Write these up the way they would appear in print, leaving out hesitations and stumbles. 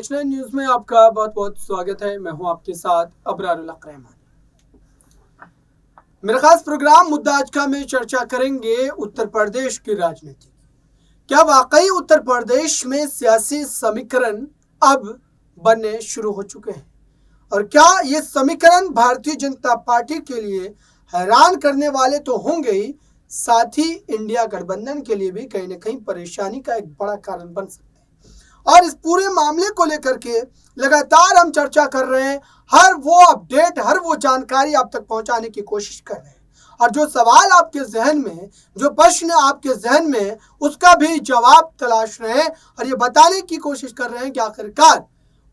National news में आपका बहुत बहुत स्वागत है। मैं हूं आपके साथ अबरारुल हक रहमान। मेरा खास प्रोग्राम मुद्दा आज का में चर्चा करेंगे उत्तर प्रदेश की राजनीति। क्या वाकई उत्तर प्रदेश में सियासी समीकरण अब बनने शुरू हो चुके हैं और क्या ये समीकरण भारतीय जनता पार्टी के लिए हैरान करने वाले तो होंगे ही, साथ ही इंडिया गठबंधन के लिए भी कहीं ना कहीं परेशानी का एक बड़ा कारण बन सकता है। और इस पूरे मामले को लेकर के लगातार हम चर्चा कर रहे हैं, हर वो अपडेट, हर वो जानकारी आप तक पहुंचाने की कोशिश कर रहे हैं और जो सवाल आपके जहन में, जो प्रश्न आपके जहन में, उसका भी जवाब तलाश रहे हैं और ये बताने की कोशिश कर रहे हैं कि आखिरकार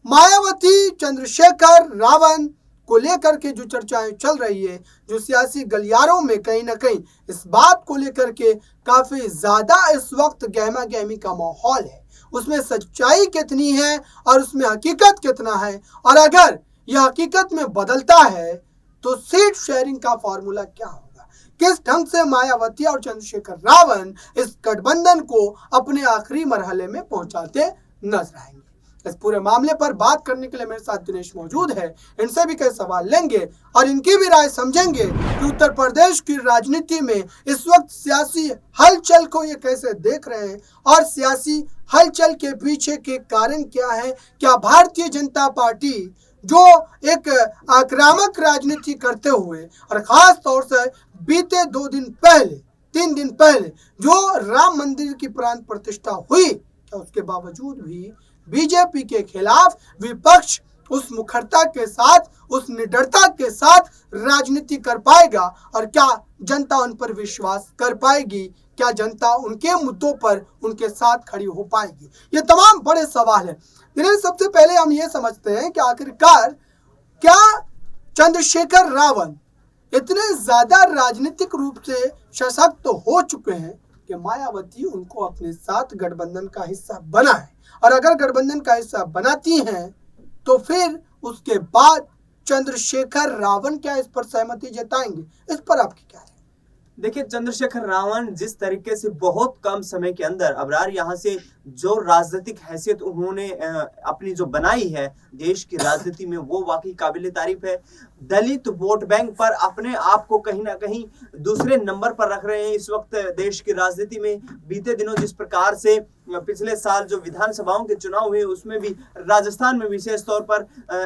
मायावती, चंद्रशेखर, रावण को लेकर के जो चर्चाएं चल रही है, जो सियासी गलियारों में कहीं ना कहीं इस बात को लेकर के काफी ज्यादा इस वक्त गहमा गहमी का माहौल है, उसमें सच्चाई कितनी है और उसमें हकीकत कितना है, और अगर यह हकीकत में बदलता है तो सीट शेयरिंग का फॉर्मूला क्या होगा, किस ढंग से मायावती और चंद्रशेखर रावण इस गठबंधन को अपने आखिरी मरहले में पहुंचाते नजर आएंगे। इस पूरे मामले पर बात करने के लिए मेरे साथ दिनेश मौजूद है। इनसे भी कई सवाल लेंगे और इनकी भी राय समझेंगे कि उत्तर प्रदेश की राजनीति में इस वक्त सियासी हलचल को ये कैसे देख रहे हैं और सियासी हलचल के पीछे के कारण क्या है। क्या भारतीय जनता पार्टी जो एक आक्रामक राजनीति करते हुए और खास तौर से बीते 3 दिन पहले जो राम मंदिर की प्राण प्रतिष्ठा हुई, तो उसके बावजूद भी बीजेपी के खिलाफ विपक्ष उस मुखरता के साथ, उस निडरता के साथ राजनीति कर पाएगा और क्या जनता उन पर विश्वास कर पाएगी, क्या जनता उनके मुद्दों पर उनके साथ खड़ी हो पाएगी, ये तमाम बड़े सवाल हैं। सबसे पहले हम ये समझते हैं कि आखिरकार क्या चंद्रशेखर रावण इतने ज्यादा राजनीतिक रूप से सशक्त तो हो चुके हैं कि मायावती उनको अपने साथ गठबंधन का हिस्सा बनाए, और अगर गठबंधन का हिस्सा बनाती हैं तो फिर उसके बाद चंद्रशेखर रावण क्या इस पर सहमति जताएंगे, इस पर आपकी क्या है? देखिए, चंद्रशेखर रावण जिस तरीके से बहुत कम समय के अंदर अबरार यहाँ से जो राजनीतिक हैसियत उन्होंने अपनी जो बनाई है देश की राजनीति में, वो वाकई काबिल तारीफ है। दलित वोट बैंक पर अपने आप को कहीं ना कहीं दूसरे नंबर पर रख रहे हैं इस वक्त देश की राजनीति में। बीते दिनों जिस प्रकार से पिछले साल जो विधानसभाओं के चुनाव हुए, उसमें भी राजस्थान में विशेष तौर पर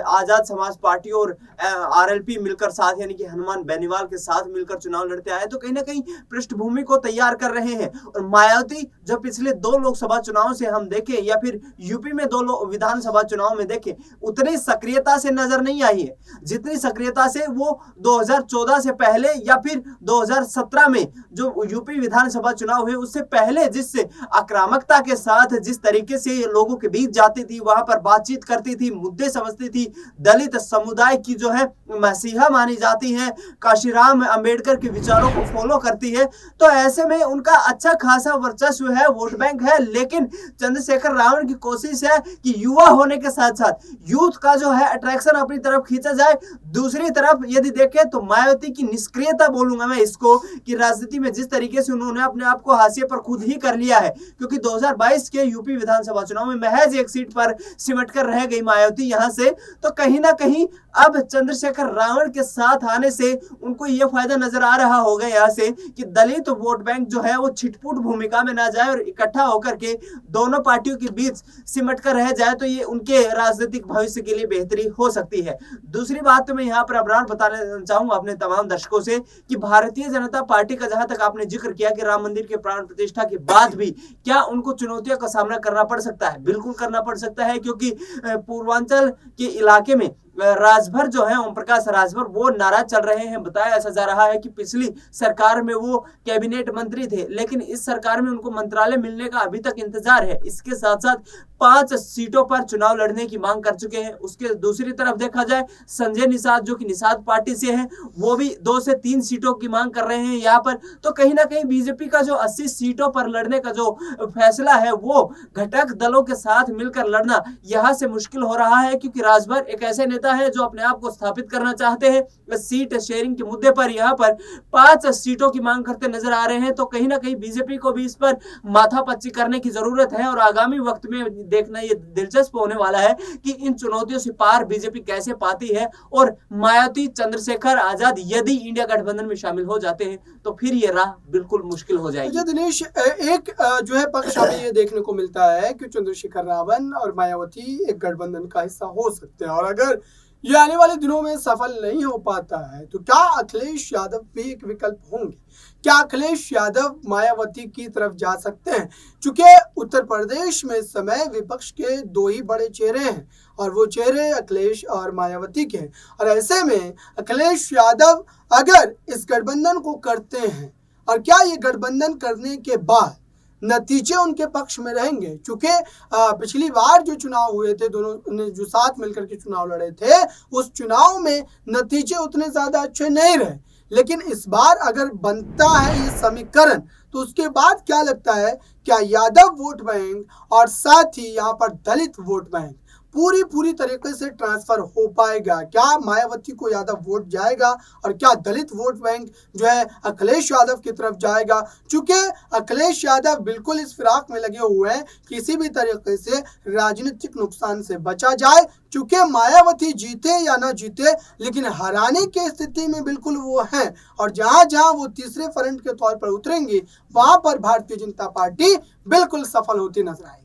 आजाद समाज पार्टी और आरएलपी मिलकर साथ, यानी कि हनुमान बेनीवाल के साथ मिलकर चुनाव लड़ते आए, तो कहीं ना कहीं पृष्ठभूमि को तैयार कर रहे हैं। और मायावती जो पिछले 2 लोकसभा चुनाव से हम देखें या फिर यूपी में 2 विधानसभा चुनाव में देखें, उतनी सक्रियता से नजर नहीं आई है जितनी सक्रियता से वो 2014 से पहले या फिर 2017 में जो यूपी विधानसभा चुनाव हुए उससे पहले जिस आक्रामकता के साथ, जिस तरीके से लोगों के बीच जाती थी, वहां पर बातचीत करती थी, मुद्दे समझती थी, दलित समुदाय की जो है मसीहा मानी जाती है, काशीराम अंबेडकर के विचारों को फॉलो करती है, तो ऐसे में उनका अच्छा खासा वर्चस्व है, वोट बैंक है। लेकिन चंद्रशेखर रावण की कोशिश है कि युवा होने के साथ साथ यूथ का जो है अट्रैक्शन अपनी तरफ खींचा जाए। दूसरी तरफ यदि देखें तो मायावती की निष्क्रियता बोलूंगा मैं इसको, कि राजनीति में जिस तरीके से उन्होंने अपने आप को हाशिए पर खुद ही कर लिया है, क्योंकि 2022 के यूपी विधानसभा चुनाव में महज 1 सीट पर सिमट कर रह गई मायावती यहां से। तो कहीं ना कहीं अब चंद्रशेखर रावण के साथ आने से उनको यह फायदा नजर आ रहा होगा यहां से कि दलित वोट बैंक जो है वो छिटपुट भूमिका में ना जाए और इकट्ठा होकर के दोनों पार्टियों के बीच सिमट कर रह जाए, तो ये उनके राजनीतिक भविष्य के लिए बेहतरी हो सकती है। दूसरी बात तो मैं यहाँ पर अबरार बताना चाहूंगा अपने तमाम दर्शकों से कि भारतीय जनता पार्टी का जहां तक आपने जिक्र किया कि राम मंदिर के प्राण प्रतिष्ठा के बाद भी क्या उनको चुनौतियों का सामना करना पड़ सकता है, बिल्कुल करना पड़ सकता है, क्योंकि पूर्वांचल के इलाके में राजभर जो है, ओम प्रकाश राजभर, वो नाराज चल रहे हैं। बताया ऐसा जा रहा है कि पिछली सरकार में वो कैबिनेट मंत्री थे, लेकिन इस सरकार में उनको मंत्रालय मिलने का अभी तक इंतजार है। इसके साथ साथ 5 सीटों पर चुनाव लड़ने की मांग कर चुके हैं। उसके दूसरी तरफ देखा जाए संजय निषाद जो कि निषाद पार्टी से हैं, वो भी 2 से 3 सीटों की मांग कर रहे हैं यहाँ पर। तो कहीं ना कहीं बीजेपी का जो 80 सीटों पर लड़ने का जो फैसला है वो घटक दलों के साथ मिलकर लड़ना यहाँ से मुश्किल हो रहा है, क्योंकि राजभर एक ऐसे नेता ज्यादा है जो अपने आप को स्थापित करना चाहते हैं। सीट शेयरिंग के मुद्दे पर यहाँ पर 5 सीटों की मांग करते नजर आ रहे हैं, तो कहीं ना कहीं बीजेपी को भी इस पर माथापच्ची करने की जरूरत है और आगामी वक्त में देखना ये दिलचस्प होने वाला है कि इन चुनौतियों से पार बीजेपी कैसे पाती है और मायावती, चंद्रशेखर आजाद यदि इंडिया गठबंधन में शामिल हो जाते हैं तो फिर ये राह बिल्कुल मुश्किल हो जाएगी। अच्छा दिनेश, एक जो है पक्ष हमें ये देखने को मिलता है कि चंद्रशेखर रावण और मायावती एक गठबंधन का हिस्सा हो सकते हैं, और अगर ये आने वाले दिनों में सफल नहीं हो पाता है तो क्या अखिलेश यादव भी एक विकल्प होंगे? क्या अखिलेश यादव मायावती की तरफ जा सकते हैं? चूंकि उत्तर प्रदेश में इस समय विपक्ष के दो ही बड़े चेहरे हैं और वो चेहरे अखिलेश और मायावती के हैं, और ऐसे में अखिलेश यादव अगर इस गठबंधन को करते हैं और क्या ये गठबंधन करने के बाद नतीजे उनके पक्ष में रहेंगे? चूंकि पिछली बार जो चुनाव हुए थे, दोनों ने जो साथ मिलकर के चुनाव लड़े थे, उस चुनाव में नतीजे उतने ज्यादा अच्छे नहीं रहे, लेकिन इस बार अगर बनता है ये समीकरण तो उसके बाद क्या लगता है, क्या यादव वोट बैंक और साथ ही यहाँ पर दलित वोट बैंक पूरी तरीके से ट्रांसफर हो पाएगा? क्या मायावती को यादव वोट जाएगा और क्या दलित वोट बैंक जो है अखिलेश यादव की तरफ जाएगा? चूंकि अखिलेश यादव बिल्कुल इस फिराक में लगे हुए हैं किसी भी तरीके से राजनीतिक नुकसान से बचा जाए, चूंकि मायावती जीते या ना जीते लेकिन हराने की स्थिति में बिल्कुल वो हैं, और जहां जहां वो तीसरे फ्रंट के तौर पर उतरेंगे वहां पर भारतीय जनता पार्टी बिल्कुल सफल होती नजर आएगी।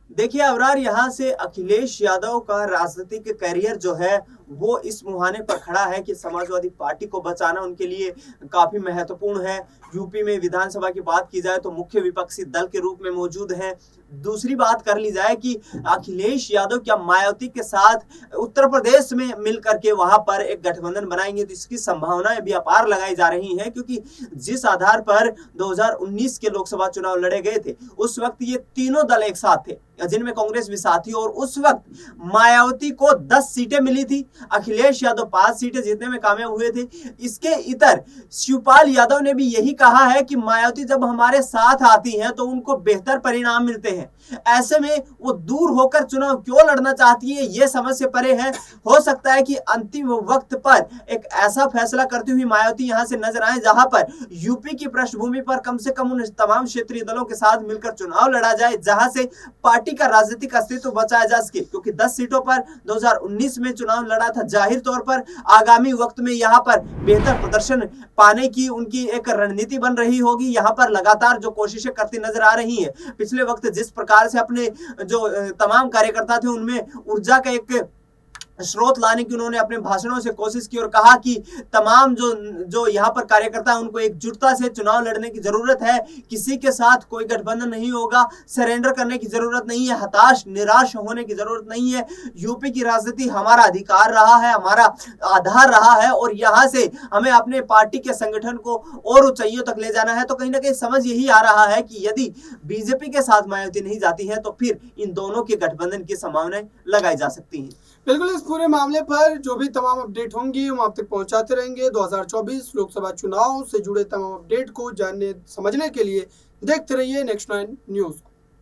देखिए अबरार, यहाँ से अखिलेश यादव का राजनीतिक करियर जो है वो इस मुहाने पर खड़ा है कि समाजवादी पार्टी को बचाना उनके लिए काफी महत्वपूर्ण है। यूपी में विधानसभा की बात की जाए तो मुख्य विपक्षी दल के रूप में मौजूद है। दूसरी बात कर ली जाए कि अखिलेश यादव क्या मायावती के साथ उत्तर प्रदेश में मिलकर के वहां पर एक गठबंधन बनाएंगे, तो इसकी संभावनाएं भी अपार लगाई जा रही हैं, क्योंकि जिस आधार पर 2019 के लोकसभा चुनाव लड़े गए थे उस वक्त ये तीनों दल एक साथ थे जिनमें कांग्रेस भी साथ थी, और उस वक्त मायावती को 10 सीटें मिली थी, अखिलेश यादव 5 सीटें जीतने में कामयाब हुए थे। इसके इतर शिवपाल यादव ने भी यही कहा है कि मायावती जब हमारे साथ आती हैं तो उनको बेहतर परिणाम मिलते हैं, ऐसे में वो दूर होकर चुनाव क्यों लड़ना चाहती है ये समझ से परे है। हो सकता है कि अंतिम वक्त पर एक ऐसा फैसला करती हुई मायावती यहां से नजर आए जहां पर यूपी की पृष्ठभूमि पर कम से कम उन तमाम क्षेत्रीय दलों के साथ मिलकर चुनाव लड़ा जाए जहां से पार्टी का राजनीतिक अस्तित्व बचाया जा सके, क्योंकि 10 सीटों पर 2019 में चुनाव लड़ा था। जाहिर तौर पर आगामी वक्त में यहां पर बेहतर प्रदर्शन पाने की उनकी एक रणनीति बन रही होगी। यहां पर लगातार जो कोशिशें करती नजर आ रही है, पिछले वक्त जिस प्रकार से अपने जो तमाम कार्यकर्ता थे उनमें ऊर्जा का एक स्रोत लाने की उन्होंने अपने भाषणों से कोशिश की और कहा कि तमाम जो यहाँ पर कार्यकर्ता है उनको एकजुटता से चुनाव लड़ने की जरूरत है, किसी के साथ कोई गठबंधन नहीं होगा, सरेंडर करने की जरूरत नहीं है, हताश निराश होने की जरूरत नहीं है। यूपी की राजनीति हमारा अधिकार रहा है, हमारा आधार रहा है और यहाँ से हमें अपने पार्टी के संगठन को और ऊंचाइयों तक ले जाना है। तो कहीं ना कहीं समझ यही आ रहा है कि यदि बीजेपी के साथ मायावती नहीं जाती है तो फिर इन दोनों के गठबंधन की संभावनाएं लगाई जा सकती हैं। बिल्कुल, इस पूरे मामले पर जो भी तमाम अपडेट होंगी हम आप तक पहुंचाते रहेंगे। 2024 लोकसभा चुनाव से जुड़े तमाम अपडेट को जानने समझने के लिए देखते रहिए नेक्स्ट 9 न्यूज़।